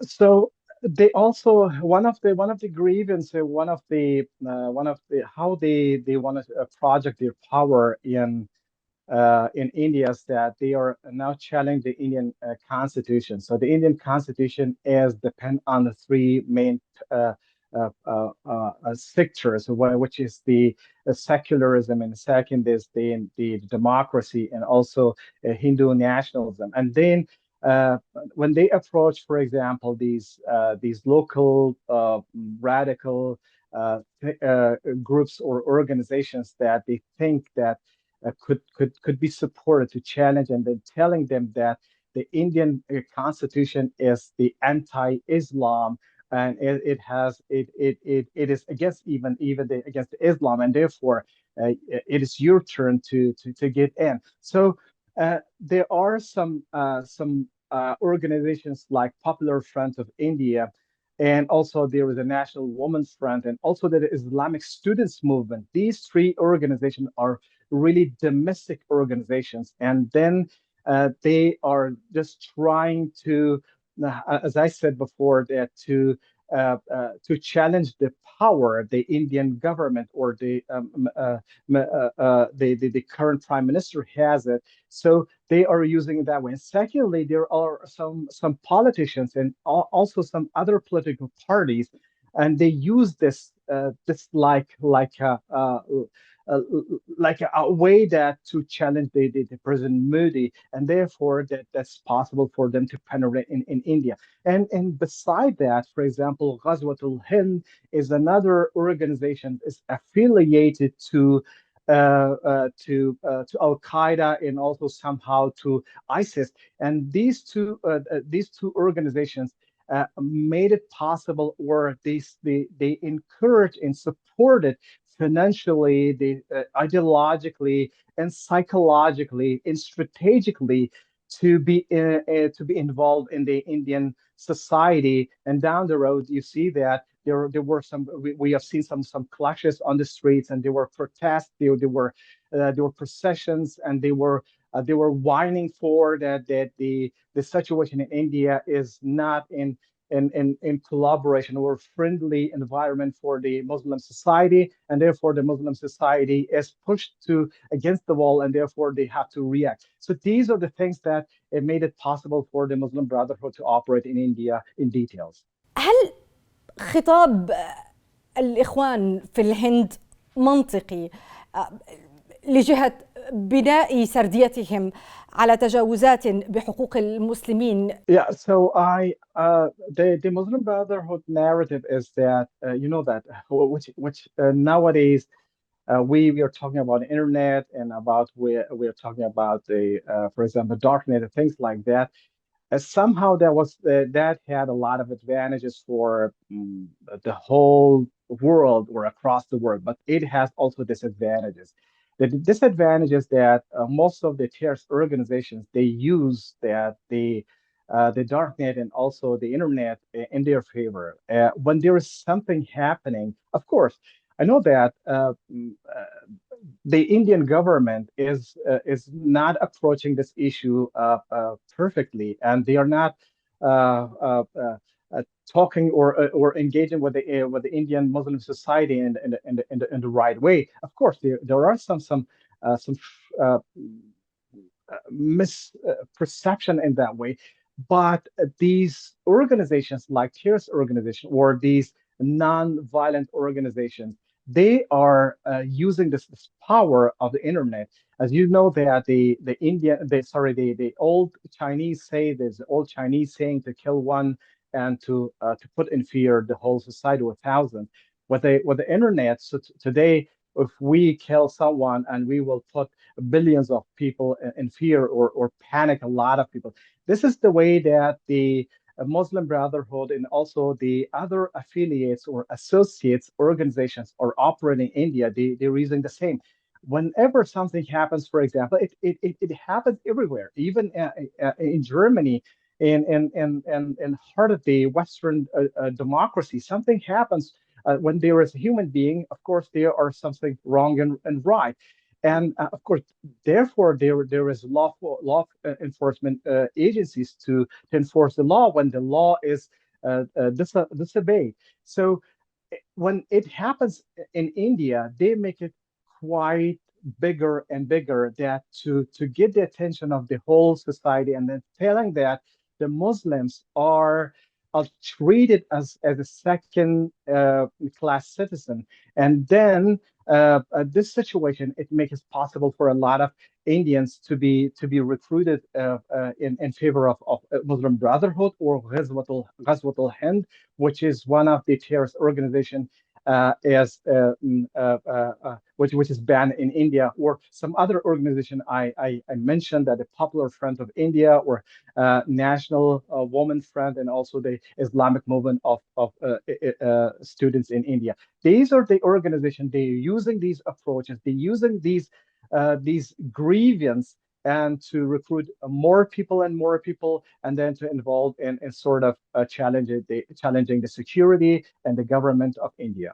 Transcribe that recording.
So they also one of the grievance, one of the how they want to project their power in India is that they are now challenging the Indian constitution. So the Indian constitution is depend on the three main sectors, which is the secularism, and second is the democracy, and also Hindu nationalism. And then uh, when they approach, for example, these local radical groups or organizations that they think that could be supported to challenge, and then telling them that the Indian constitution is the anti-Islam, and it is against against Islam, and therefore it is your turn to get in. So there are some organizations like Popular Front of India, and also there is a National Women's Front, and also the Islamic Students Movement. These three organizations are really domestic organizations, and then they are just trying to, as I said before, that to challenge the power of the Indian government, or the current prime minister has it. So they are using it that way. And secondly, there are some politicians and also some other political parties, and they use this uh, like a way that to challenge the President Modi, and therefore that's possible for them to penetrate in India. And beside that, for example, Ghazwatul Hind is another organization is affiliated to Al Qaeda, and also somehow to ISIS. And these two organizations made it possible, or they encourage and supported financially, ideologically, and psychologically, and strategically to be involved in the Indian society. And down the road, you see that there were we have seen some clashes on the streets, and there were protests, there were processions, and they were whining for that the situation in India is not in collaboration or friendly environment for the Muslim society, and therefore the Muslim society is pushed to against the wall, and therefore they have to react. So these are the things that it made it possible for the Muslim Brotherhood to operate in India in details. هل خطاب الإخوان في الهند منطقي لجهة بناء سرديتهم على تجاوزات بحقوق المسلمين؟ Yeah, so the Muslim Brotherhood narrative is that that which nowadays we are talking about the internet, and about we are talking about the for example darknet and things like that. Somehow that had a lot of advantages for the whole world or across the world, but it has also disadvantages. The disadvantage is that most of the terrorist organizations, they use the darknet and also the internet in their favor. When there is something happening, of course, I know that the Indian government is not approaching this issue perfectly, and they are not uh, uh, uh, talking or engaging with the Indian Muslim society in the right way. Of course, there are some misperception in that way. But these organizations, like terrorist organizations or these non-violent organizations, they are using this power of the internet. As you know, that the old Chinese say, there's the old Chinese saying to kill one and to put in fear the whole society with thousands. With the internet, so today, if we kill someone, and we will put billions of people in fear, or panic a lot of people. This is the way that the Muslim Brotherhood and also the other affiliates or associates organizations are operating in India. They're using the same. Whenever something happens, for example, it happens everywhere, even in Germany, in heart of the Western democracy. Something happens when there is a human being. Of course, there are something wrong and right. And of course, therefore, there is law enforcement agencies to enforce the law when the law is disobeyed. So when it happens in India, they make it quite bigger and bigger, that to get the attention of the whole society, and then telling that the Muslims are treated as a second class citizen. And then this situation, it makes it possible for a lot of Indians to be recruited in favor of Muslim Brotherhood or Ghazwat al-Hind, which is one of the terrorist organizations which is banned in India, or some other organization I mentioned, that the Popular Front of India, or National Women Front, and also the Islamic movement of students in India. These are the organizations. They're using these approaches. They're using these grievance and to recruit more people, and then to involve in sort of challenging the security and the government of India.